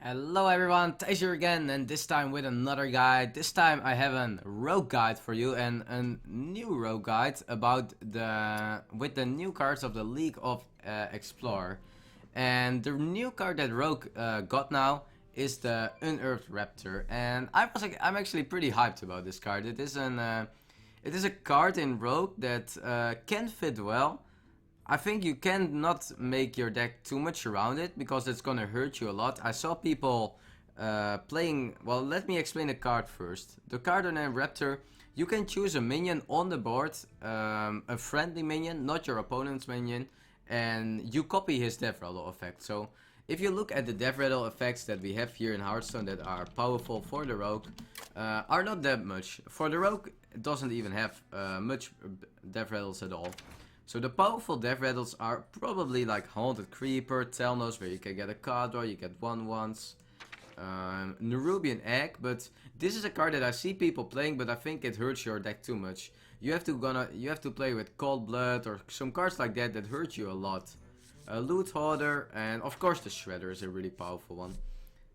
Hello everyone, Thijs here again, and this time with another guide. This time I have a rogue guide for you, and a new rogue guide about with the new cards of the League of Explorer. And the new card that rogue got now is the Unearthed Raptor, and I'm actually pretty hyped about this card. It is a card in rogue that can fit well. I think you cannot make your deck too much around it because it's gonna hurt you a lot. I saw people playing. Well, let me explain the card first. The card named Raptor, you can choose a minion on the board, a friendly minion, not your opponent's minion, and you copy his Deathrattle effect. So if you look at the Deathrattle effects that we have here in Hearthstone that are powerful for the rogue, are not that much. For the rogue, it doesn't even have much Deathrattles at all. So the powerful Deathrattles are probably like Haunted Creeper, Telnos, where you can get a card draw, you get 1/1s, Nerubian Egg, but this is a card that I see people playing, but I think it hurts your deck too much. You have to play with Cold Blood or some cards like that that hurt you a lot. Loot Hoarder, and of course the Shredder is a really powerful one.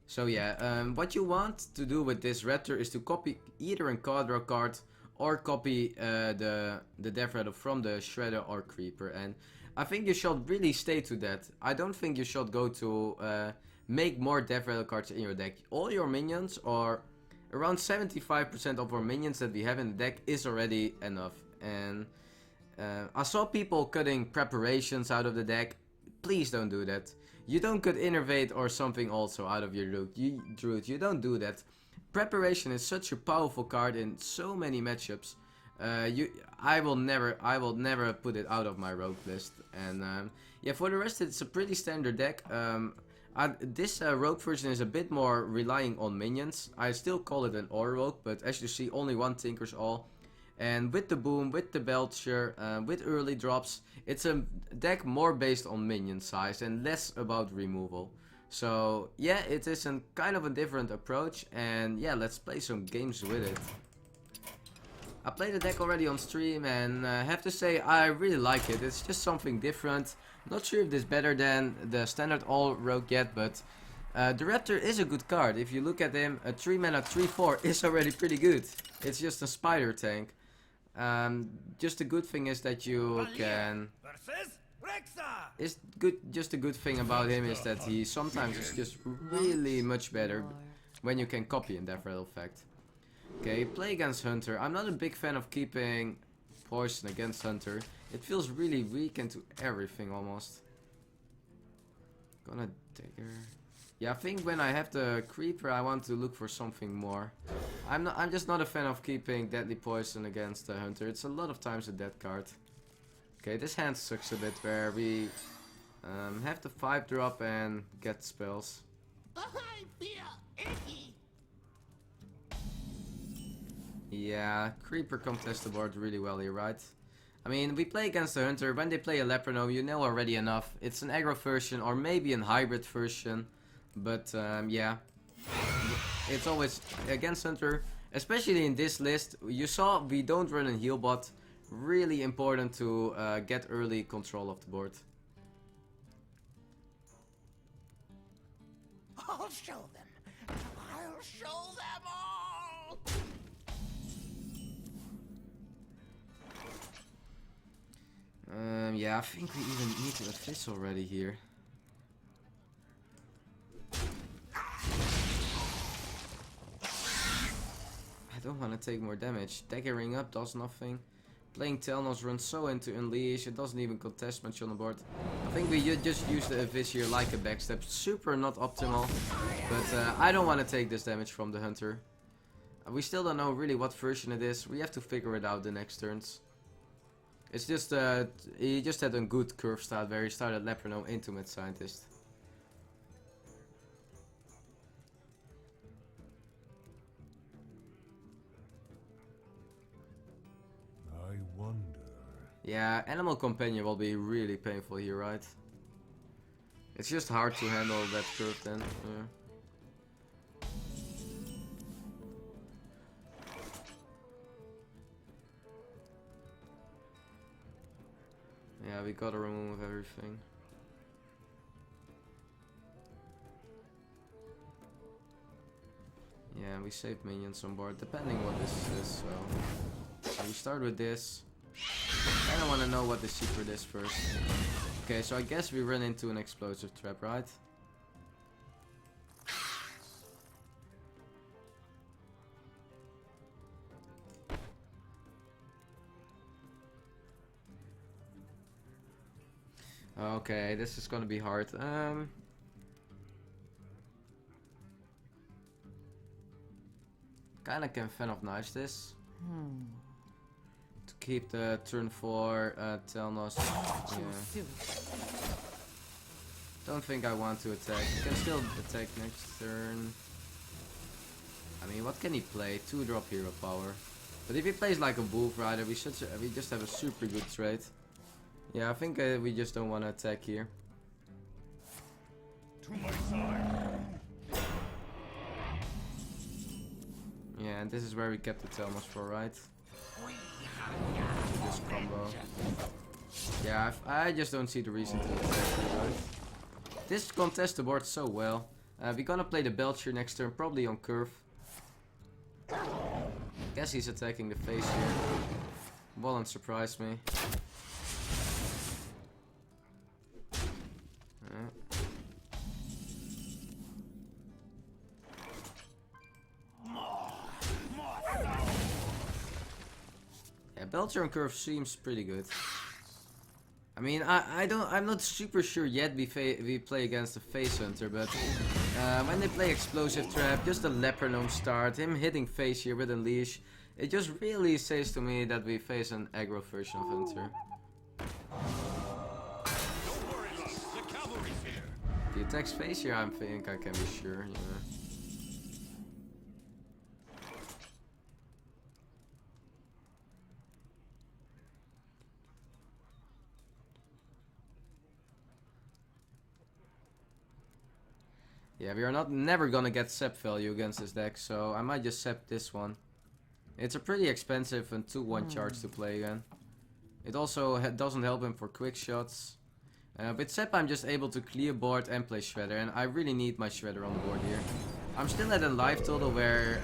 So yeah, what you want to do with this Raptor is to copy either a card draw card or copy the Deathrattle from the Shredder or Creeper, and I think you should really stay to that. I don't think you should go to make more Deathrattle cards in your deck. All your minions, or around 75% of our minions that we have in the deck, is already enough. And I saw people cutting preparations out of the deck. Please don't do that. You don't cut Innervate or something also out of your Druid. You don't do that. Preparation is such a powerful card in so many matchups. I will never put it out of my rogue list. And yeah, for the rest, it's a pretty standard deck. This rogue version is a bit more relying on minions. I still call it an Aura rogue, but as you see, only one Tinker's All. And with the Boom, with the Belcher, with early drops, it's a deck more based on minion size and less about removal. So yeah, it is kind of a different approach, and yeah, let's play some games with it. I played the deck already on stream, and I have to say I really like it. It's just something different. Not sure if this is better than the standard all rogue yet, but the Raptor is a good card. If you look at him, a 3 mana 3/4 is already pretty good. It's just a spider tank. Just a good thing is that you can... Just a good thing about him is that he sometimes is just really much better when you can copy in Deathrattle effect. Okay, play against Hunter. I'm not a big fan of keeping Poison against Hunter. It feels really weak into everything almost. Gonna Dagger. Yeah, I think when I have the Creeper, I want to look for something more. I'm just not a fan of keeping Deadly Poison against the Hunter. It's a lot of times a dead card. Okay, this hand sucks a bit, where we have the 5-drop and get spells. I feel icky. Yeah, Creeper contests the board really well here, right? I mean, we play against the Hunter. When they play a Leprano, you know already enough. It's an aggro version or maybe a hybrid version. But yeah, it's always against Hunter, especially in this list. You saw we don't run a heal bot. Really important to get early control of the board. I'll show them. I'll show them all. Yeah, I think we even need to assist already here. I don't want to take more damage. Daggering up does nothing. Playing Telnos runs so into Unleash, it doesn't even contest much on the board. I think we just use the Abyss here like a backstep. Super not optimal, but I don't want to take this damage from the Hunter. We still don't know really what version it is. We have to figure it out the next turns. It's just, he just had a good curve start where he started Leprano into Mad Scientist. I wonder. Yeah, Animal Companion will be really painful here, right? It's just hard to handle that curve then. Yeah. Yeah, we gotta remove everything. Yeah, we saved minions on board, depending what this is, so we start with this. I don't want to know what the secret is first. Okay, so I guess we run into an explosive trap, right? Okay, this is gonna be hard. Kinda can fan of knives this. To keep the turn 4 Telnos. Yeah. Don't think I want to attack. He can still attack next turn. I mean, what can he play? 2-drop hero power. But if he plays like a Wolf Rider, we just have a super good trade. Yeah, I think we just don't want to attack here. To my side. Yeah, and this is where we kept the Telmos for, right? This combo. Yeah, I just don't see the reason to attack here, right? This contests the board so well. We're gonna play the Belcher next turn, probably on curve. Guess he's attacking the face here. Won't surprise me. Yeah, Belcher on curve seems pretty good. I mean, I'm not super sure yet we play against the Face Hunter, but when they play Explosive Trap, just a Leper Gnome start, him hitting Face here with Unleash, it just really says to me that we face an aggro version of Hunter. Don't worry, love. The cavalry's here. If he attacks Face here, I think I can be sure, yeah. Yeah, we are never gonna get Sep value against this deck, so I might just Sep this one. It's a pretty expensive and 2-1 charge to play again. It also doesn't help him for quick shots. With Sep I'm just able to clear board and play Shredder, and I really need my Shredder on the board here. I'm still at a life total where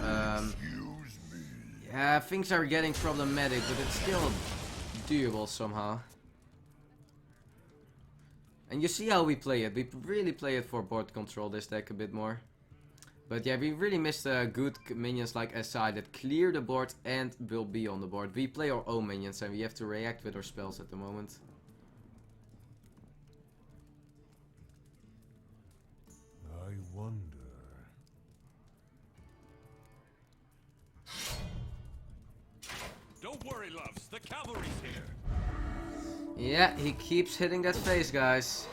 yeah, things are getting problematic, but it's still doable somehow. And you see how we play it. We really play it for board control this deck a bit more. But yeah, we really missed good minions like SI that clear the board and will be on the board. We play our own minions and we have to react with our spells at the moment. I wonder. Don't worry, loves. The cavalry's here. Yeah, he keeps hitting that face, guys.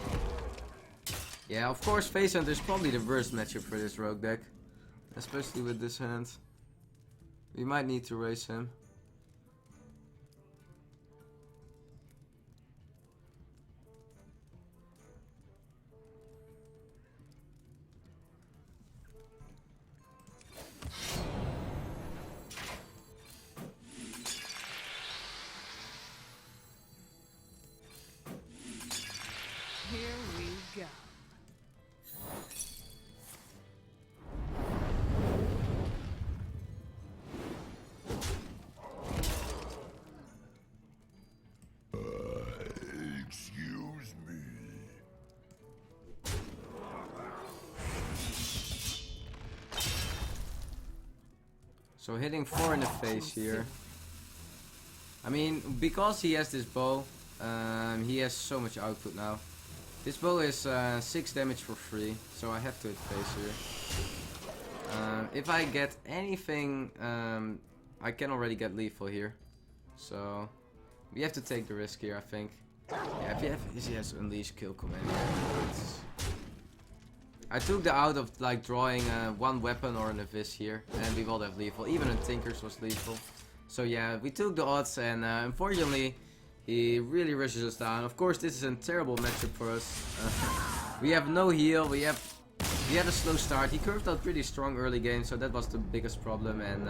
Yeah, of course, Face Hunter is probably the worst matchup for this rogue deck. Especially with this hand. We might need to raise him. Here we go. Excuse me. So hitting 4 in the face here. I mean, because he has this bow, he has so much output now. This bow is 6 damage for free, so I have to hit face here. If I get anything, I can already get lethal here. So we have to take the risk here, I think. Yeah, if he has Unleash Kill Command. I took the out of like drawing one weapon or an Abyss here, and we will have lethal. Even a Tinker's was lethal. So yeah, we took the odds, and unfortunately, he really rushes us down. Of course, this is a terrible matchup for us. We have no heal. We had a slow start. He curved out pretty strong early game, so that was the biggest problem. And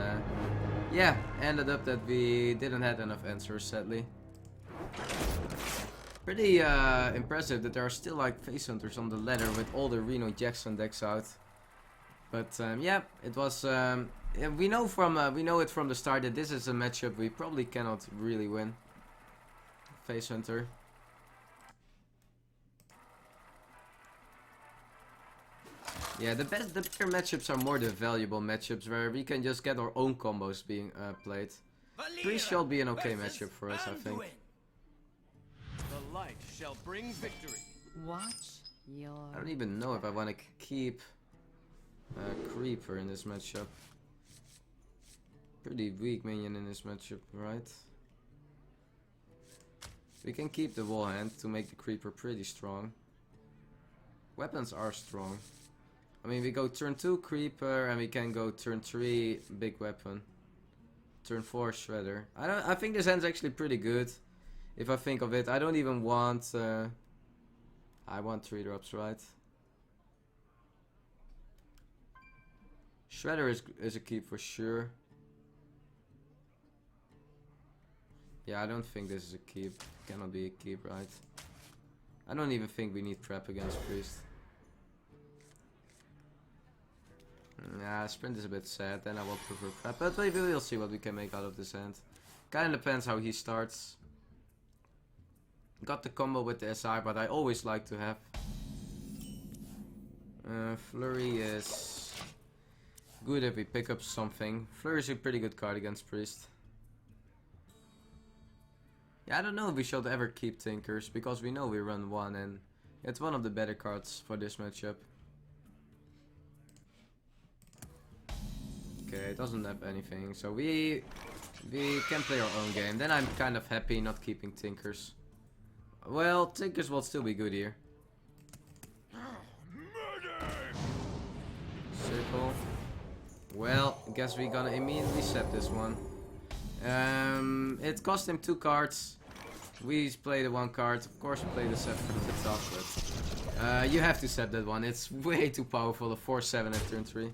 yeah, ended up that we didn't have enough answers, sadly. Pretty impressive that there are still like Face Hunters on the ladder with all the Reno Jackson decks out. But yeah, it was. Yeah, we know it from the start that this is a matchup we probably cannot really win. Face Hunter. Yeah, the better matchups are more the valuable matchups where we can just get our own combos being played. Priest shall be an okay matchup for us, I think. The light shall bring victory. Watch your. I don't even know if I want to keep Creeper in this matchup. Pretty weak minion in this matchup, right? We can keep the wall hand to make the Creeper pretty strong. Weapons are strong. I mean, we go turn 2 Creeper and we can go turn 3 big weapon. Turn 4 Shredder. I think this hand's actually pretty good. If I think of it, I don't even want. I want 3 drops, right? Shredder is a keep for sure. Yeah, I don't think this is a keep. Cannot be a keep, right? I don't even think we need prep against Priest. Yeah, sprint is a bit sad, then I will prefer prep. But maybe we'll see what we can make out of this hand. Kinda depends how he starts. Got the combo with the SI, but I always like to have. Flurry is good if we pick up something. Flurry is a pretty good card against Priest. Yeah, I don't know if we should ever keep Tinkers, because we know we run 1 and it's one of the better cards for this matchup. Okay, it doesn't have anything, so we can play our own game. Then I'm kind of happy not keeping Tinkers. Well, Tinkers will still be good here. Circle. Well, guess we're gonna immediately set this one. It cost him 2 cards. We play the 1 card. Of course, we play the set for the top, but you have to set that one. It's way too powerful. A 4/7 at turn 3.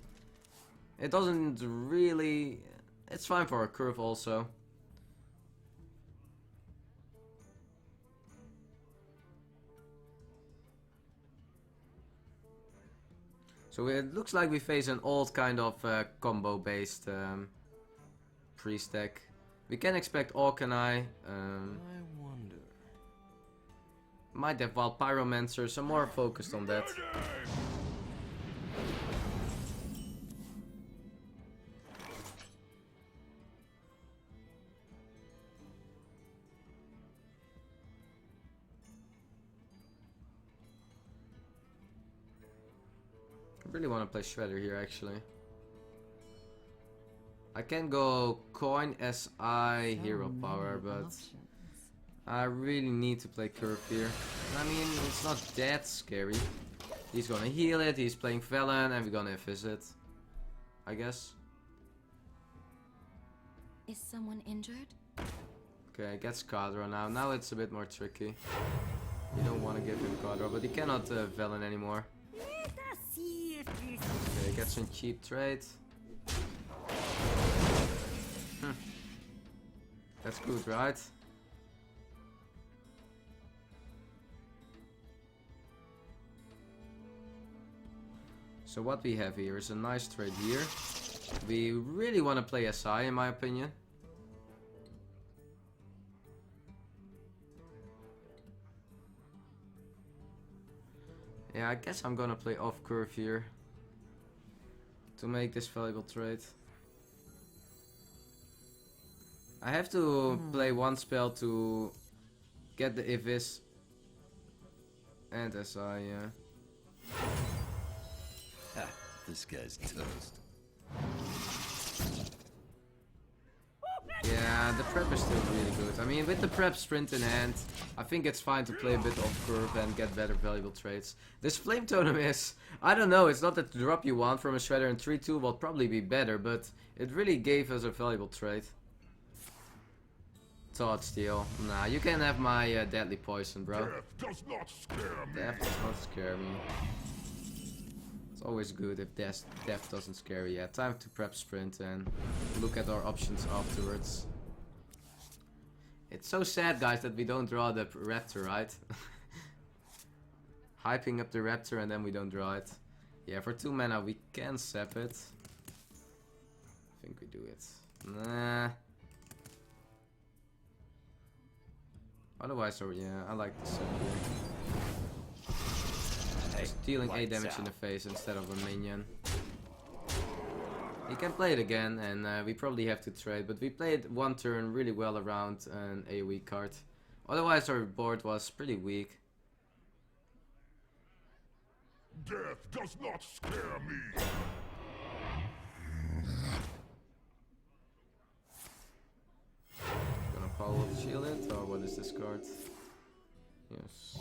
It doesn't really. It's fine for a curve also. So it looks like we face an old kind of combo-based priest deck. We can expect Orkanai. I wonder. Might have Wild Pyromancer, so more focused on that. I really want to play Shredder here actually. I can go coin SI hero power, but I really need to play curve here. I mean, it's not that scary. He's gonna heal it, he's playing Velen, and we're gonna visit, I guess. Is someone injured? Okay, I get Skadra now. Now it's a bit more tricky. You don't want to give him Skadra, but he cannot Velen anymore. Okay, get some cheap trade. That's good, right? So what we have here is a nice trade here. We really want to play SI in my opinion. Yeah, I guess I'm gonna play off curve here to make this valuable trade. I have to play 1 spell to get the Ivis and SI, yeah. Ha, this guy's toast. Yeah, the prep is still really good. I mean, with the prep sprint in hand, I think it's fine to play a bit off curve and get better valuable trades. This Flame Totem is, I don't know, it's not that the drop you want from a Shredder in 3-2 will probably be better, but it really gave us a valuable trade. Thought Steal. Nah, you can have my Deadly Poison, bro. Death does not scare me. Death does not scare me. It's always good if death doesn't scare you. Yeah, time to prep sprint and look at our options afterwards. It's so sad, guys, that we don't draw the Raptor, right? Hyping up the Raptor and then we don't draw it. Yeah, for 2 mana we can sap it. I think we do it. Nah. Otherwise, yeah, I like the sap here. Just dealing 8 damage in the face instead of a minion. He can play it again, and we probably have to trade, but we played one turn really well around an AoE card. Otherwise our board was pretty weak. Death does not scare me. Gonna follow shield it, or what is this card? Yes.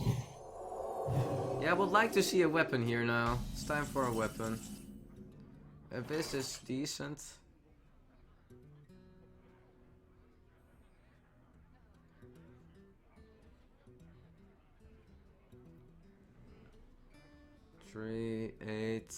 Yeah, I would like to see a weapon here now. It's time for a weapon. Abyss is decent. Three, 8.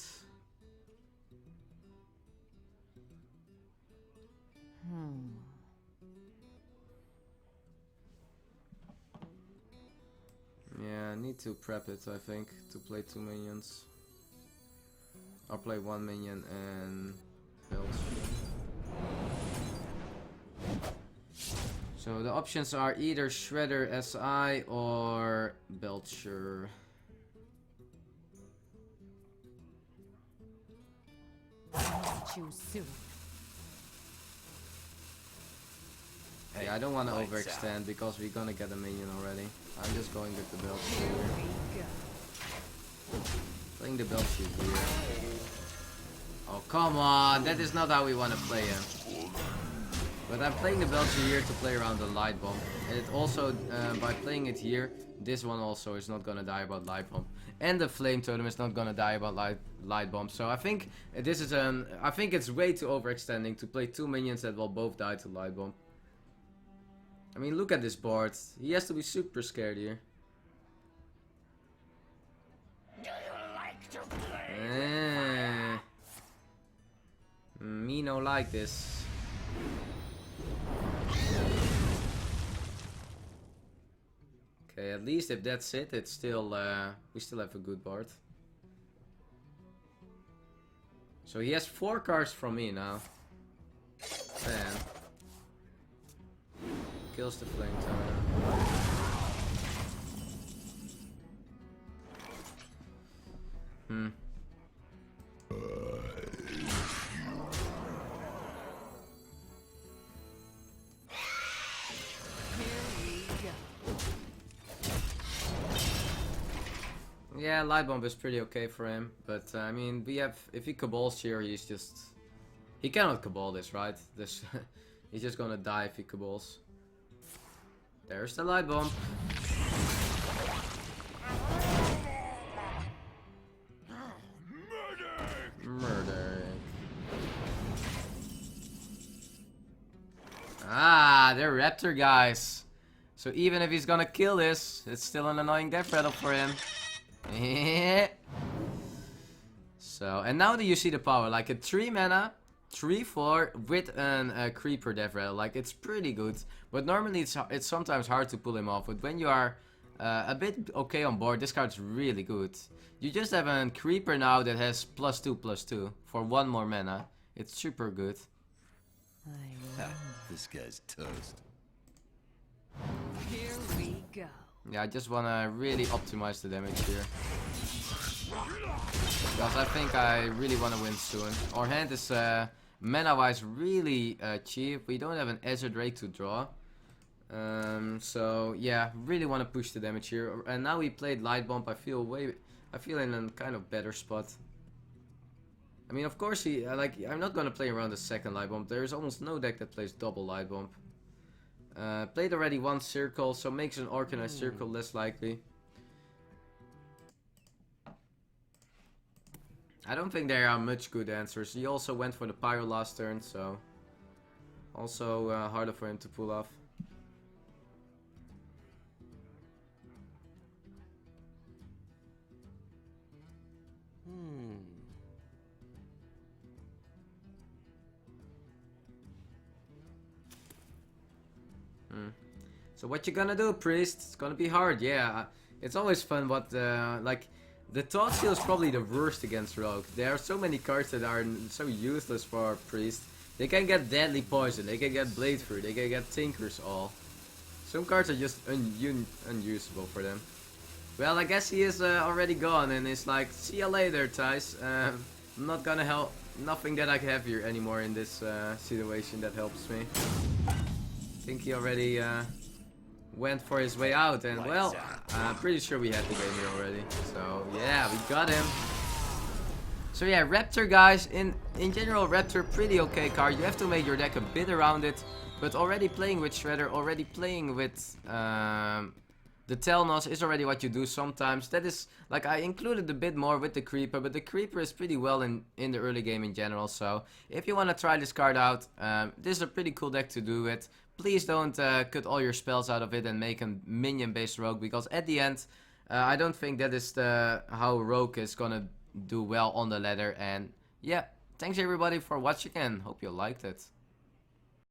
Yeah, I need to prep it, I think, to play 2 minions. I'll play 1 minion and build. So the options are either Shredder SI or Belcher. Choose soon. Yeah, I don't want to overextend because we're gonna get a minion already. I'm just going with the Belcher here. Playing the Belcher here. Oh, come on! That is not how we want to play him. But I'm playing the Belcher here to play around the Light Bomb. And it also, by playing it here, this one also is not gonna die about Light Bomb. And the Flame Totem is not gonna die about Light Bomb. So I think this is I think it's way too overextending to play 2 minions that will both die to Light Bomb. I mean, look at this board. He has to be super scared here. Do you like to play? Me no like this. Okay, at least if that's it, it's still we still have a good board. So he has 4 cards from me now. 10. Kills the Flame Totem. Yeah, Light Bomb is pretty okay for him, but I mean, we have, if he cabals here, he's just, he cannot cabal this, right? This, he's just gonna die if he cabals. There's the Light Bomb. Murder. Ah, they're Raptor guys. So even if he's gonna kill this, it's still an annoying Deathrattle for him. So, and now that you see the power, like a 3 mana, 3/4 with a creeper Deathrattle, like it's pretty good. But normally it's sometimes hard to pull him off. But when you are a bit okay on board, this card's really good. You just have a creeper now that has +2/+2 for 1 more mana. It's super good. This guy's toast. Here we go. Yeah, I just wanna really optimize the damage here. Because I think I really wanna win soon. Our hand is mana-wise really cheap. We don't have an Azure Drake to draw. So yeah, really wanna push the damage here. And now we played Light Bomb. I feel in a kind of better spot. I mean, of course I'm not gonna play around the second Light Bomb. There's almost no deck that plays double Light Bomb. Played already 1 circle, so makes an organized circle less likely. I don't think there are much good answers. He also went for the Pyro last turn, so also harder for him to pull off. So what you gonna do, Priest? It's gonna be hard, yeah. It's always fun, but like The Thought Seal is probably the worst against Rogue. There are so many cards that are so useless for Priest. They can get Deadly Poison, they can get Blade Fruit, they can get Tinker's All. Some cards are just unusable for them. Well, I guess he is already gone and it's like, see ya later, Thijs. I'm not gonna help, nothing that I have here anymore in this situation that helps me. I think he already went for his way out and well, I'm pretty sure we had the game here already. So yeah, we got him. So yeah, Raptor guys, in general Raptor pretty okay card. You have to make your deck a bit around it. But already playing with Shredder, already playing with the Telnos is already what you do sometimes. That is, like I included a bit more with the Creeper, but the Creeper is pretty well in the early game in general. So if you want to try this card out, this is a pretty cool deck to do it. Please don't cut all your spells out of it and make a minion based Rogue, because at the end, I don't think that is how Rogue is gonna do well on the ladder. And yeah, thanks everybody for watching and hope you liked it.